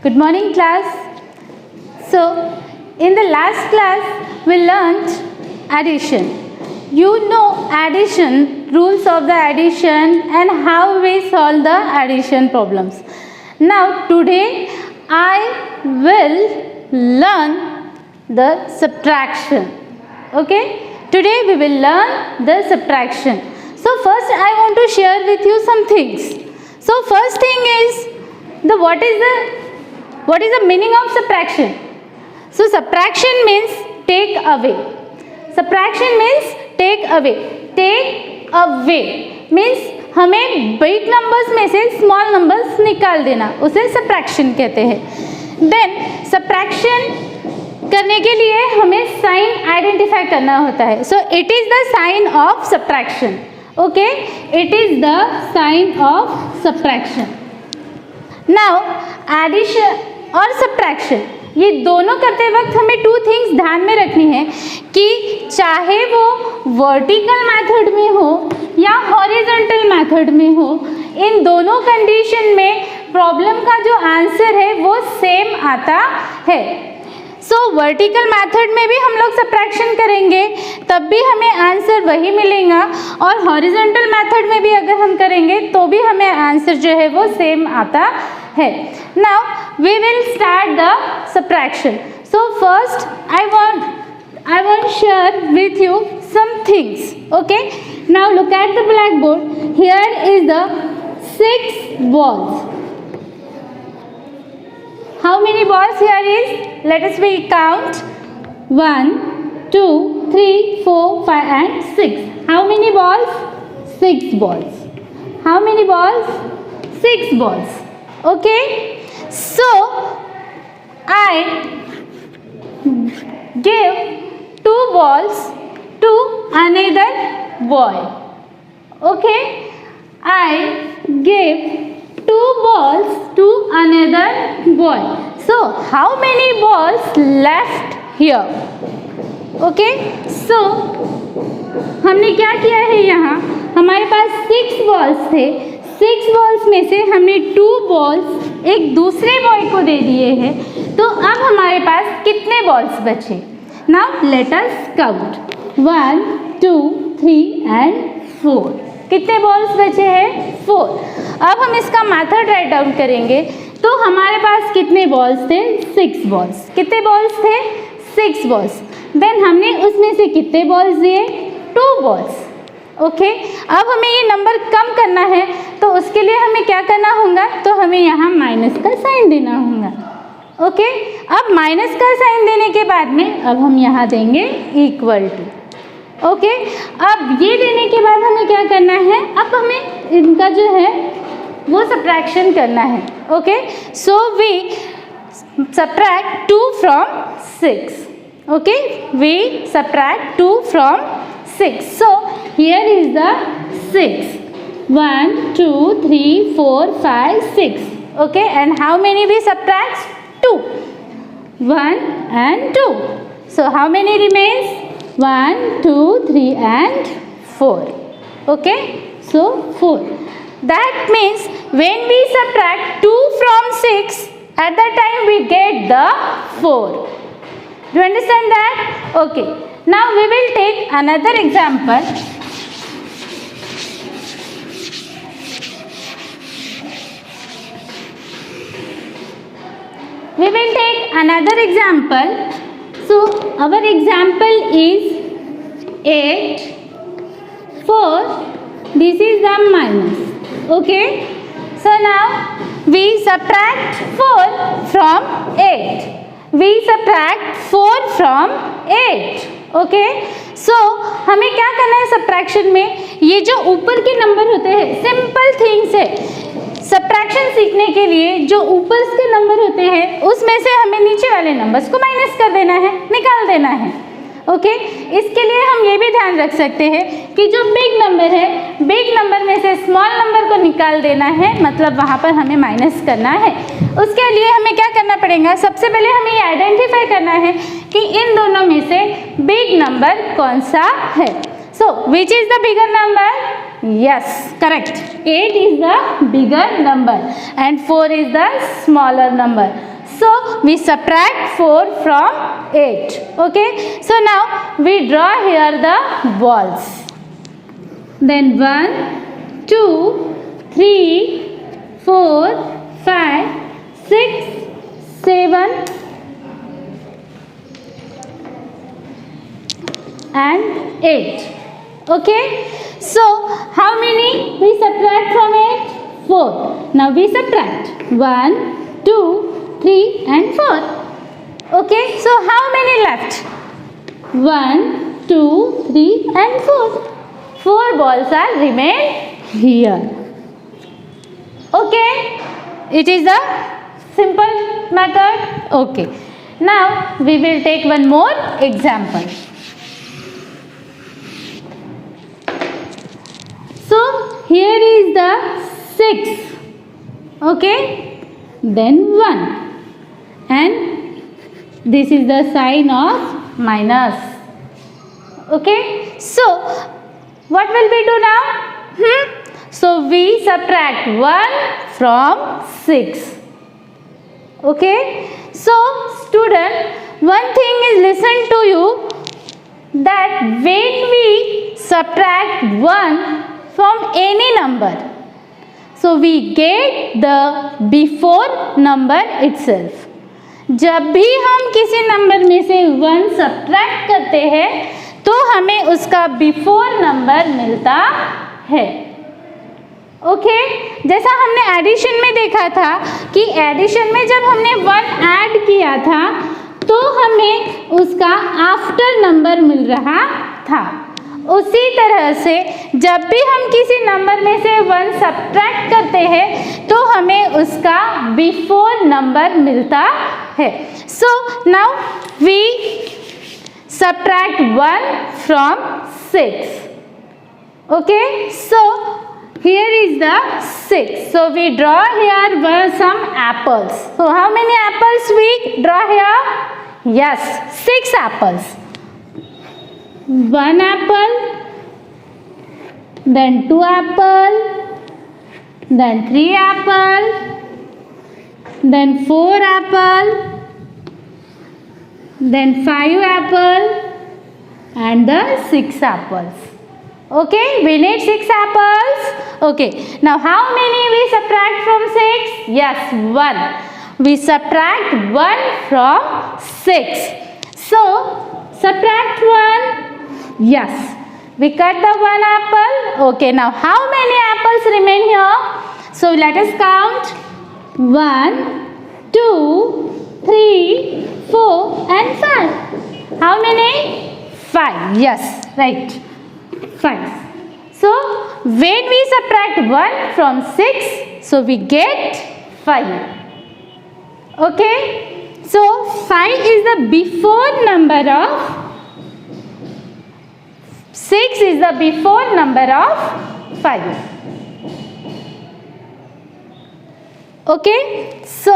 Good morning, class. So, in the last class, we learnt addition. You know addition, rules of the addition and how we solve the addition problems. Now, today I will learn the subtraction. Okay? Today we will learn the subtraction. So, first I want to share with you some things. So, first thing is what is the meaning of subtraction? So, subtraction means take away. Subtraction means take away. Take away means हमें big numbers में से small numbers निकाल देना, उसे subtraction कहते हैं. Then subtraction करने के लिए हमें sign identify करना होता है. So it is the sign of subtraction. Okay, it is the sign of subtraction. Now addition और subtraction ये दोनों करते वक्त हमें टू थिंग्स ध्यान में रखनी है कि चाहे वो वर्टिकल मेथड में हो या हॉरिजॉन्टल मेथड में हो, इन दोनों कंडीशन में प्रॉब्लम का जो आंसर है वो सेम आता है. सो वर्टिकल मेथड में भी हम लोग सब्ट्रैक्शन करेंगे तब भी हमें आंसर वही मिलेगा, और हॉरिजॉन्टल मेथड में भी अगर हम करेंगे तो भी हमें आंसर जो है वो सेम आता है. Now we will start the subtraction. So first I want to share with you some things. Okay, now look at the blackboard. Here is the 6 balls. How many balls here is? Let us count. 1, 2, 3, 4, 5 and 6. How many balls? 6 balls. How many balls? 6 balls. Okay, so I give 2 balls to another boy. Okay, I give 2 balls to another boy. So how many balls left here? Okay, so हमने क्या किया है, यहाँ हमारे पास 6 balls थे. 6 balls में से हमने 2 balls एक दूसरे बॉय को दे दिए हैं, तो अब हमारे पास कितने बॉल्स बचे? Now let us count. 1, 2, 3 and 4. कितने बॉल्स बचे हैं? 4. अब हम इसका मेथड राइट डाउन करेंगे तो हमारे पास कितने बॉल्स थे? 6 बॉल्स. कितने बॉल्स थे? 6 बॉल्स. देन हमने उसमें से कितने बॉल्स दिए? 2 बॉल्स. ओके, अब हमें ये नंबर कम करना है तो उसके लिए हमें क्या करना होगा? तो हमें यहाँ माइनस का साइन देना होगा. ओके, अब माइनस का साइन देने के बाद में अब हम यहाँ देंगे इक्वल टू. ओके, अब ये देने के बाद हमें क्या करना है? अब हमें इनका जो है वो सब्ट्रैक्शन करना है. Okay, so we subtract 2 from 6. Okay, we subtract 2 from 6. So here is the 6. 1, 2, 3, 4, 5, 6. Okay, and how many we subtract? 2. 1 and 2. So how many remains? 1, 2, 3 and 4. Okay, so 4. That means when we subtract 2 from 6, at that time we get the 4. Do you understand that? Okay. Now we will take another example. We will take another example. So our example is 8, 4. This is the minus. Okay. So now we subtract 4 from 8. We subtract 4 from 8. Okay, सो हमें क्या करना है subtraction में? ये जो ऊपर के number होते हैं, सिंपल थिंग्स है. सब्ट्रैक्शन सीखने के लिए जो ऊपर के नंबर होते हैं उसमें से हमें नीचे वाले नंबर्स को माइनस कर देना है, निकाल देना है. ओके, इसके लिए हम ये भी ध्यान रख सकते हैं कि जो बिग नंबर है, बिग नंबर में से स्मॉल नंबर को निकाल देना है, मतलब वहाँ पर हमें माइनस करना है. उसके लिए हमें क्या करना पड़ेगा? सबसे पहले हमें ये आइडेंटिफाई करना है कि इन दोनों में से बिग नंबर कौन सा है. So which is the bigger number? Yes, correct. 8 is the bigger number and 4 is the smaller number. So we subtract 4 from 8. Okay. So now we draw here the balls. Then 1, 2, 3, 4, 5, 6, 7 and 8. Okay. So how many we subtract from 8? 4. Now we subtract 1, 2, 3 and 4. Okay. So how many left? 1, 2, 3 and 4. 4 balls are remain here. Okay. It is a simple method. Okay. Now we will take one more example. So here is the 6. Okay. Then 1. And this is the sign of minus. Okay. So what will we do now? So we subtract 1 from 6. Okay. So student, one thing is listen to you, that when we subtract 1 from any number, so we get the before number itself. जब भी हम किसी number में से 1 subtract करते हैं तो हमें उसका बिफोर नंबर मिलता है. ओके. जैसा हमने एडिशन में देखा था कि एडिशन में जब हमने 1 ऐड किया था तो हमें उसका आफ्टर नंबर मिल रहा था. उसी तरह से जब भी हम किसी नंबर में से 1 सब्ट्रैक्ट करते हैं तो हमें उसका बिफोर नंबर मिलता है. So now we subtract 1 from 6. Okay. So here is the 6. So we draw here some apples. So how many apples we draw here? Yes, 6 apples. 1 apple, then 2 apple, then 3 apple, then 4 apple, then 5 apple and the 6 apples. Okay, we need 6 apples. Okay, now how many we subtract from 6? Yes, 1. We subtract 1 from 6. So subtract 1. Yes, we cut the 1 apple. Okay, now how many apples remain here? So let us count. 1, 2, 3, 4 and 5. How many? 5. Yes, right. 5. So when we subtract 1 from 6, so we get 5. Okay. So 5 is the before number of 6 is the before number of 5. Okay. So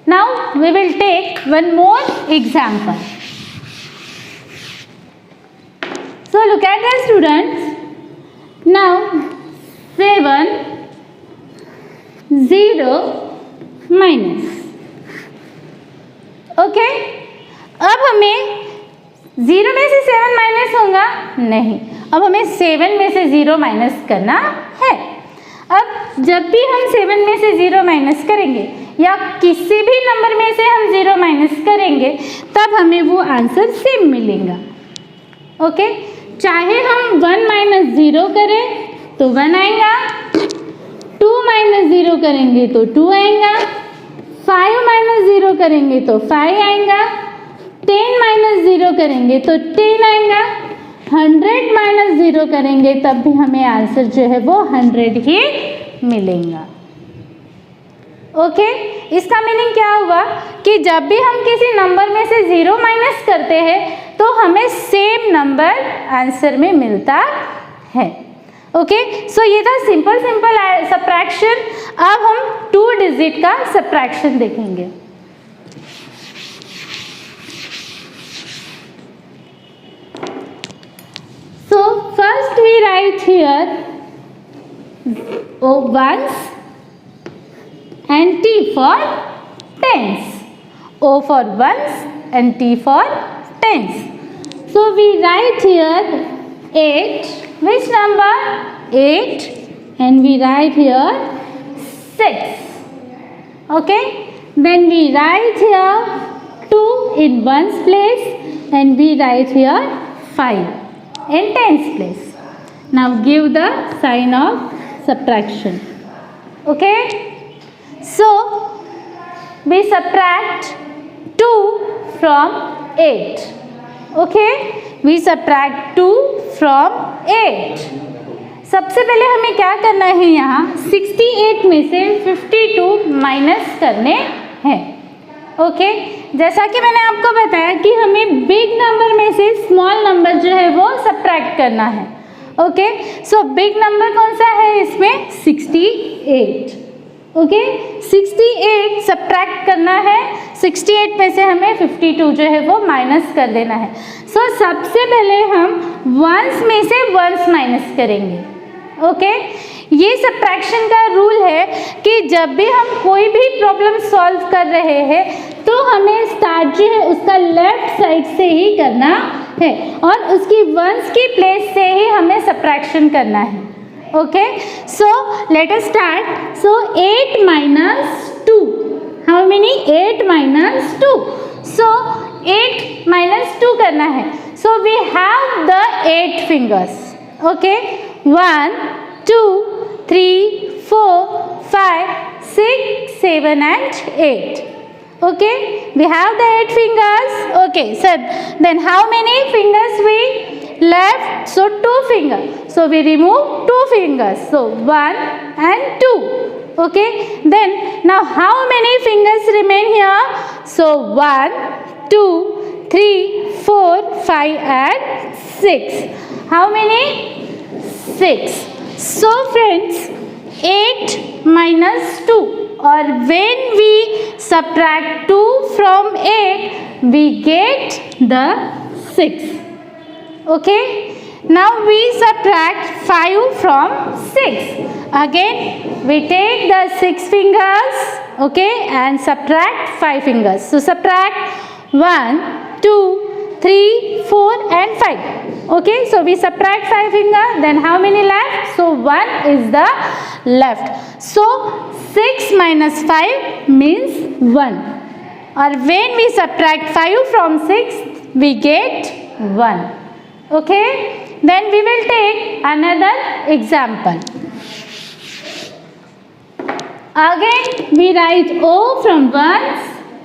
now we will take one more example. So look at the students. Now 7, 0, minus. Okay. अब हमें 0 में से 7 minus होगा नहीं. अब हमें 7 में से 0 माइनस करना है. अब जब भी हम 7 में से 0 माइनस करेंगे या किसी भी नंबर में से हम 0 माइनस करेंगे तब हमें वो आंसर सेम मिलेगा. ओके. चाहे हम 1 माइनस 0 करें तो 1 आएगा, 2 माइनस 0 करेंगे तो 2 आएगा, 5 माइनस 0 करेंगे तो 5 आएगा, 10 माइनस 0 करेंगे तो 10 आएगा, 100 माइनस 0 करेंगे तब भी हमें आंसर जो है वो 100 ही मिलेगा. ओके. इसका मीनिंग क्या हुआ कि जब भी हम किसी नंबर में से 0 माइनस करते हैं तो हमें सेम नंबर आंसर में मिलता है. ओके. सो ये था सिंपल सब्ट्रैक्शन. अब हम 2 डिजिट का सब्ट्रैक्शन देखेंगे. So first we write here ones and T for tens. O for ones and T for tens. So we write here 8. Which number? 8. And we write here 6. Okay. Then we write here 2 in ones place and we write here 5 in tens place. Now give the sign of subtraction. Okay. So we subtract 2 from 8. Okay. We subtract 2 from 8. सबसे पहले हमें क्या करना है, यहाँ 68 में से 52 minus करने हैं. ओके. जैसा कि मैंने आपको बताया कि हमें बिग नंबर में से स्मॉल नंबर जो है वो सब्ट्रैक्ट करना है. ओके. सो बिग नंबर कौन सा है इसमें? 68. ओके. 68 सब्ट्रैक्ट करना है. 68 में से हमें 52 जो है वो माइनस कर देना है. सो सबसे पहले हम वंस में से वंस माइनस करेंगे. ओके. ये सब्ट्रैक्शन का रूल है कि जब भी हम कोई भी प्रॉब्लम सॉल्व कर रहे हैं तो हमें स्टार्ट जो है उसका लेफ्ट साइड से ही करना है और उसकी वंस की प्लेस से ही हमें सब्ट्रैक्शन करना है. Okay. So let us start. So 8 minus 2. How many? 8 minus 2. So 8 minus 2 करना है. So we have the 8 fingers. ओके. 1, 2, 3, 4, 5, 6, 7 and 8. Okay, we have the 8 fingers. Okay, so then how many fingers we left? So 2 fingers. So we remove 2 fingers. So 1 and 2. Okay, then now how many fingers remain here? So 1, 2, 3, 4, 5 and 6. How many? 6. So friends, 8 minus 2, or when we subtract 2 from 8, we get the 6. Okay. Now we subtract 5 from 6. Again we take the 6 fingers, okay, and subtract 5 fingers. So subtract 1, 2, 3, 4 and 5. Okay, so we subtract 5 fingers, then how many left? So 1 is the left. So 6 minus 5 means 1. Or when we subtract 5 from 6, we get 1. Okay, then we will take another example. Again we write O from ones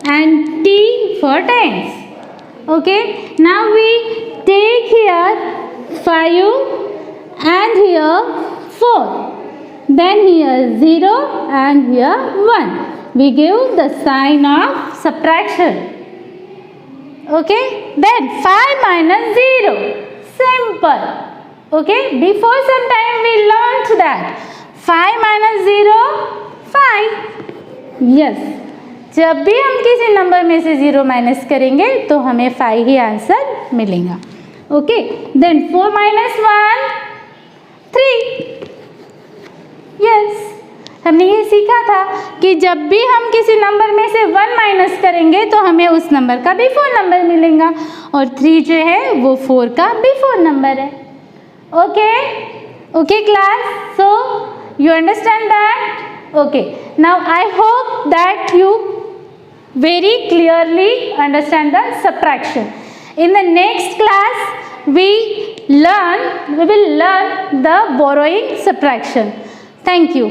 and T for tens. Okay, now we take here 5 and here 4. Then here 0 and here 1. We give the sign of subtraction. Okay, then 5 minus 0. Simple. Okay, before some time we learnt that 5 minus 0, 5. Yes. जब भी हम किसी number में से 0 minus करेंगे तो हमें 5 ही आंसर मिलेगा. ओके. Then 4 minus 1, 3. यस, हमने ये सीखा था कि जब भी हम किसी नंबर में से 1 माइनस करेंगे तो हमें उस नंबर का बिफोर नंबर मिलेगा और 3 जो है वो 4 का बिफोर नंबर है. Okay. Okay class. So you understand that? Okay, now I hope that you very clearly understand the subtraction. In the next class, we will learn the borrowing subtraction. Thank you.